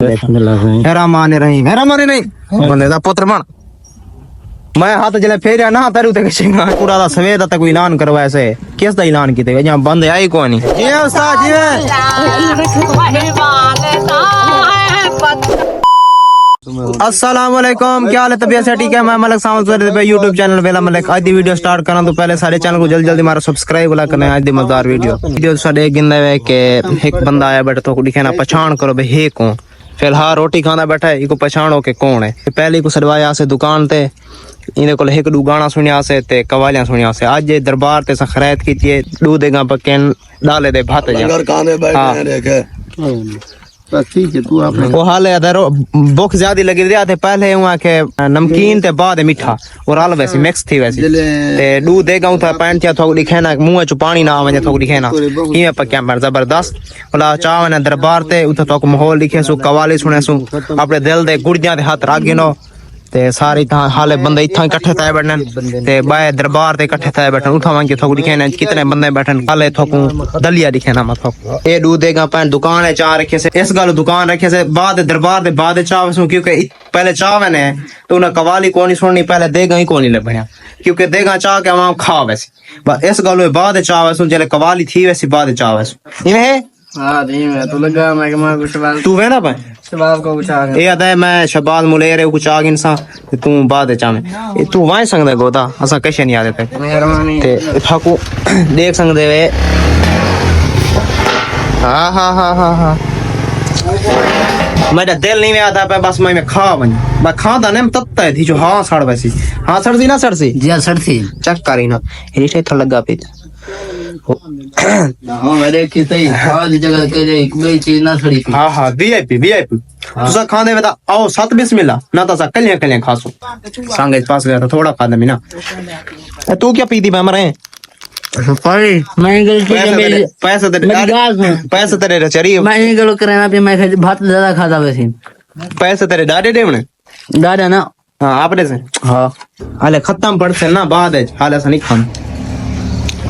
बंदे दा पुत्र बन मैं हाथ जले फेरिया ना तेरू ते कछेगा पूरा दा सवेर दा कोई ऐलान करवाया से किस दा ऐलान कीते या बंद आई कोई नहीं जी उस्ताद जी अस्सलाम वालेकुम क्या हाल है तबीयत से ठीक है मैं मलिक सामत पे YouTube चैनल वेला मलिक आज दी वीडियो स्टार्ट करा तो पहले सारे चैनल को जल्दी मारो सब्सक्राइब वाला करना आज दी मजेदार वीडियो साडे गिंदा है के एक बंदा आया बैठा तो दिखाना पहचान करो भाई हे कौन फिलहाल रोटी खाना बैठा है इको पहचानो के कौन है पहले को सड़वाया से दुकान ते इने को एक दू गाना सुनिया से ते कवालियां सुनिया से आज ये दरबार ते खैरत की थी दूध देगा पकेन डाले दे भात जा ठीक है तू आपने वो हाल है इधर भूख ज्यादा लगी रही थे पहले वहां के नमकीन ते बाद मीठा और आल वैसी मिक्स थी वैसी ते दूध देगा था पैंट या थोड़ी दिखाना मुंह च पानी ना आवे थोड़ी दिखाना किए पक्या पर जबरदस्त बोला चाव ने दरबार ते उथे तो माहौल लिखे सु कवाली सुने सु अपने दिल दे गुड़ियां दे हाथ रागिनो ते सारे हाले बंदे इथा इकट्ठे थे बैठन ते बाय दरबार ते इकट्ठे थे बैठन उठा मांगे थोक दिखाना कितने बंदे बैठन हाले थोकू दलिया दिखाना मत ए दूध देगा पैन दुकान है चाह रखे से इस गल दुकान रखे से बाद दरबार दे बाद चाव सु क्योंकि पहले चाव ने तो उन्हें कवाली कोनी सुननी पहले देगा ही कोनी लभया क्योंकि देगा चाह के वहां खा वैसी इस गल बाद चाव सु जले कवाली थी वैसी बाद चाव सु इवे हां नहीं मैं तो लगा मैं कुछ तू वेना पे सवाल को कुछ आ गया ये आता है मैं शबाज मुलेरे कुछ आ गया इंसान तू बाद चाहे तू वाई सकदा गोता असा कैसे नहीं आते मेहरबानी ते थाकू देख सकदे वे हां हां हां हां हां मेरा दिल नहीं में आता पे बस मैं खा बन मैं खाता ने तत्ता है थी जो हां सड़ वैसी हां सड़सी ना सड़सी जी सड़सी चेक करी ना ये था लगा पे हां मेरे की सही आज जगह के एक कोई चीज ना सड़ी हां हां वीआईपी तुसा खाने में आओ सात बिस्मिल्लाह ना तो सा कलियां खासो संगे पास गया तो थोड़ा खा दे ना तू क्या पीती मैं मरे पाई मैं गलती मेरी पैसे तेरे चरी मैं ये गलो करना पे मैं भात ज्यादा खाता वैसे पैसे तेरे डाडे देवने दादा ना हां आपने से हां हाले खत्म पड़से ना बाद है हाले से नहीं खान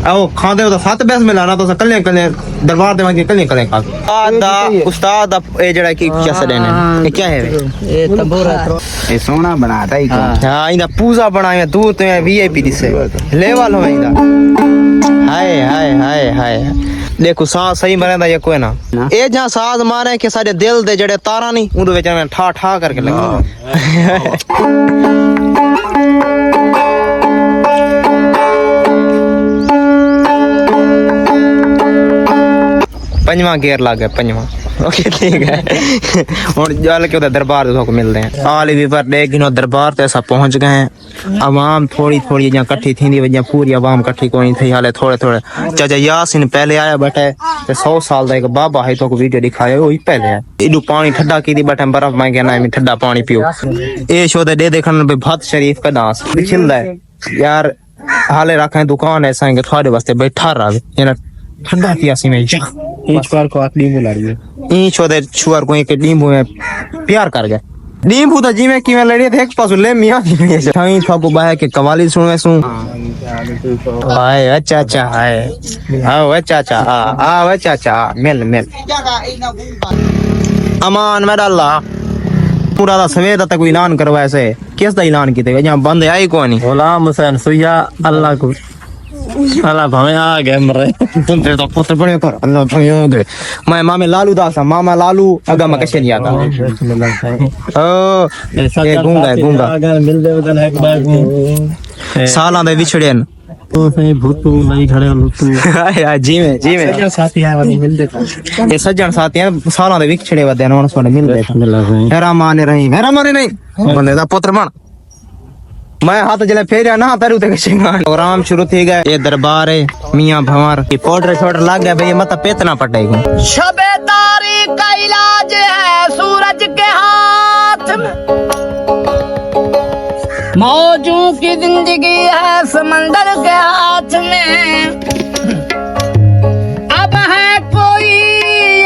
आओ खादे तो सात बेस मिलाना तो कल्ले दरबार दे मांगे कल्ले खा उस्ताद ए जड़ा की क्या सडेने ये क्या है ये तंबूरा ये सोना बनाता ही हां इंदा पूजा बनाया तू तो वीआईपी दिसे लेवल हो इंदा हाय हाय हाय हाय देखो सांस सही मरेंदा ये कोई ना ए जहां साज मारे के सारे दिल दे जड़े तारा नहीं उदे विच में ठा ठा करके लगा पंजवा गेयर लाग गया पंजवा ओके ठीक है और जल के उधर दरबार को मिलते हैं आली भी पर देख गिनो दरबार ते सब पहुंच गए हैं आवाम थोड़ी जहां इकट्ठी थी वजह पूरी आवाम इकट्ठी कोई थी हाले थोड़े चाचा यासिन पहले आया बैठे ते 100 साल दा एक बाबा है तो वीडियो दिखाया वही पहले है इडू पानी ठंडा की दी बैठे बर्फ मैं कहना है ठंडा पानी पियो ए शो दे देखन पे भात शरीफ का डांस खिलदा है यार हाले रखे दुकान है संगे थोड़े वास्ते बैठा रहा ठंडा पियासी में ईच पर को नींबू लड़ी ईच ओदे छुआर को एक नींबू में प्यार कर गए नींबू तो जी में की में लड़ी थे एक पास ले मियां थाई छापो बाहे के कवाली सुनवे सु हाय अच्छा हाय आओ अच्छा आओ अच्छा मिल अमान मेरा अल्लाह पूरा दा सवेर तक कोई ऐलान करवाया से किस दा ऐलान कीते या बंद आई कोई नहीं गुलाम हुसैन सुइया अल्लाह को अल्लाह भावे आ गए मरे तुमसे तो पुत्र बने कर अल्लाह भावे आ गए मैं मामे लालू दासा मामा लालू अगा मैं कैसे नहीं आता ओ ये गूंगा मिल दे उधर है बैग में सालां दे विछड़ेन तो सही भूतू नहीं खड़े लुतू यार जी में साथी है वाली मिल दे ये सज्जन साथी हैं सालां दे विछड़े वदे न सोने मिल दे मेरा माने नहीं बंदे दा पुत्र बन मैं हाथ जले फेरिया ना तेरू ते कछेगा प्रोग्राम शुरू थी गए ये दरबार है मियां भंवर ये पाउडर शॉर्डर लग गया भाई मत पेतना पड़ेगा शबेदारी का इलाज है सूरज के हाथ में मौजों की जिंदगी है समंदर के हाथ में अब है कोई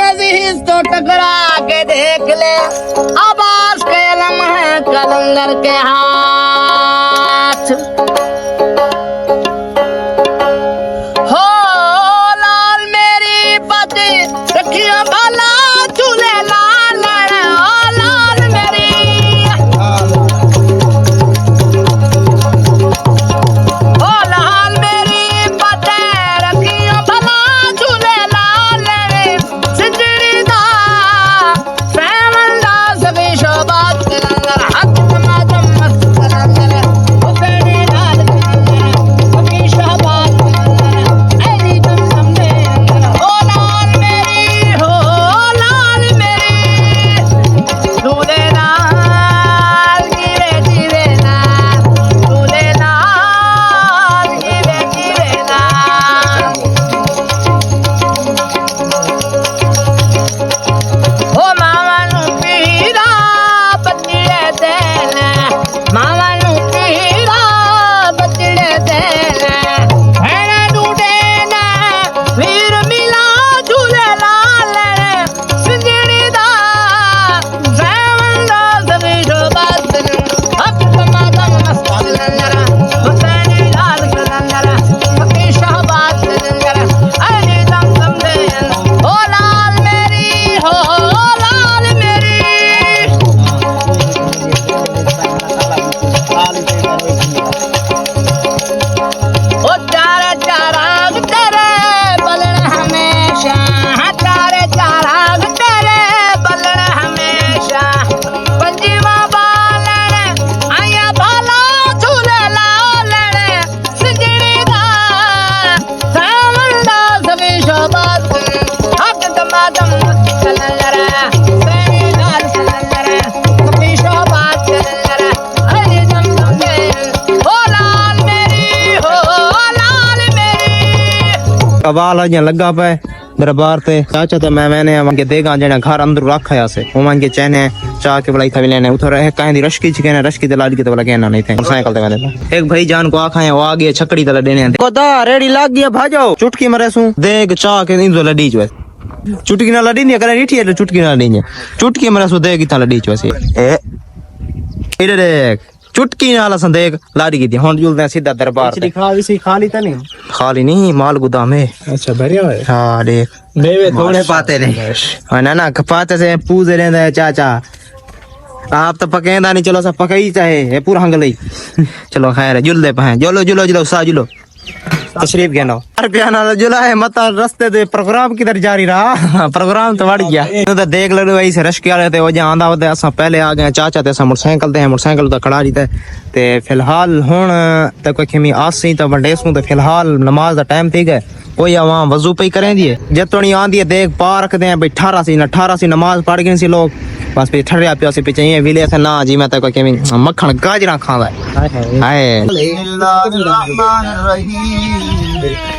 अजीज तो टकरा के देख ले आवाज के लम्हे कलंदर के हाथ हो लाल मेरी पति रखियो भला झूले लाल वाल अज लगा पे दरबार ते चाचा तो मैंने के देगा जना घर अंदर रखा से ओमन के चहने चाह के बलाई थवी लेने उधर है कहीं दी रश्की चिकन रश्की ते लाड़ी के तो बोला कहना नहीं थे साइकिल ते मैंने एक भाई जान को आखा है वो आ गया छकड़ी तले देने कोदा रेडी लाग गया भाजो चुटकी मरे सु देख चाह के इंदो लडी जो चुटकी ना लडी नहीं करे रीठी है चुटकी ना लडी चुटकी मरे सु देख इतना लडी जो ए इधर देख चुटकी नाल संदेक लाड़ी की थी हुन जुलदे सीधा दरबार ते खाली तो नहीं खाली नहीं माल गोदाम है अच्छा भरिया है हां देख मेवे थोड़े पाते नहीं ना कपाते से पूजे रहंदा है चाचा आप तो पकेंदा नहीं चलो सब पकई चाहे है पूरा हंगलई चलो खैर जुलदे पे जुलो जुलो जुलो सा जुलो तशरीफ कहना रुपया ना जुला है मत रास्ते दे प्रोग्राम किधर जारी रहा प्रोग्राम तो बढ़ गया तो देख लो ऐसे रश्के वाले थे वो जहां आंदा होते असा पहले आ गए चाचा ते मोटरसाइकिल ते मोटरसाइकिल तो खड़ा रही ते फिलहाल हुन तक खमी आसी तो बंडेसू ते फिलहाल नमाज दा टाइम थी गए कोई आवाम वजू पे करें दिए जतनी आंदी है देख पा रखते हैं भाई 18 सी नमाज पढ़ गए सी लोग बस पे ठहरिया पिया से पीछे ये विले से ना जी मैं तो कोई मक्खन गाजरा खांदा हाय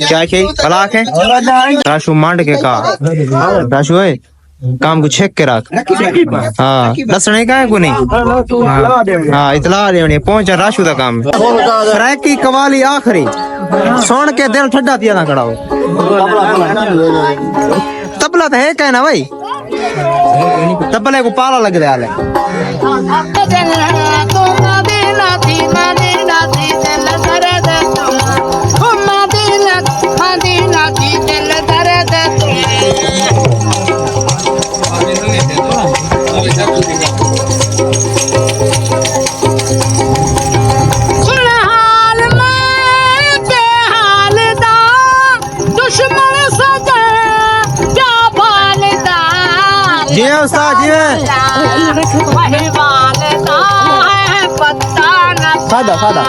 क्या के कलाक है राशु मांड के का राशु है काम को चेक के रख हाँ दसने का है को नहीं हाँ इतला देनी पहुंचा राशु का काम फ्रैक की कवाली आखिरी सुन के दिल ठंडा पिया ना खड़ा हो तबला तो है कहना भाई तबले को पाला लग रहा है जी उस्ताद जी सादा सादा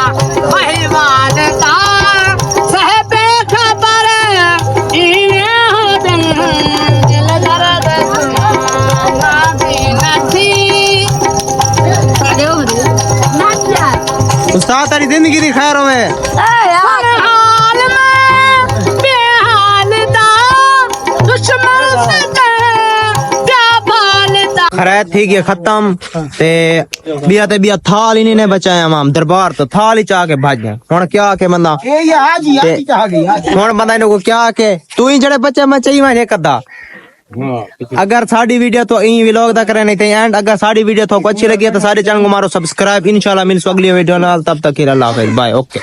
उस्ताद तेरी जिंदगी दी खैर होवे खैर थी गया खत्म ते बिया थाल ही नहीं बचाया माम दरबार तो थाल ही चाह के भाज गया हुन क्या के बंदा हुन बंदा इनको क्या के तू ही जड़े बच्चे मैं चाहिए मैं कदा अगर साडी वीडियो तो ई व्लॉग दा करे नहीं थे एंड अगर साडी वीडियो तो अच्छी लगी तो सारे चैनल को मारो सब्सक्राइब इंशाल्लाह मिलसो अगली वीडियो नाल तब तक के अल्लाह हाफिज बाय ओके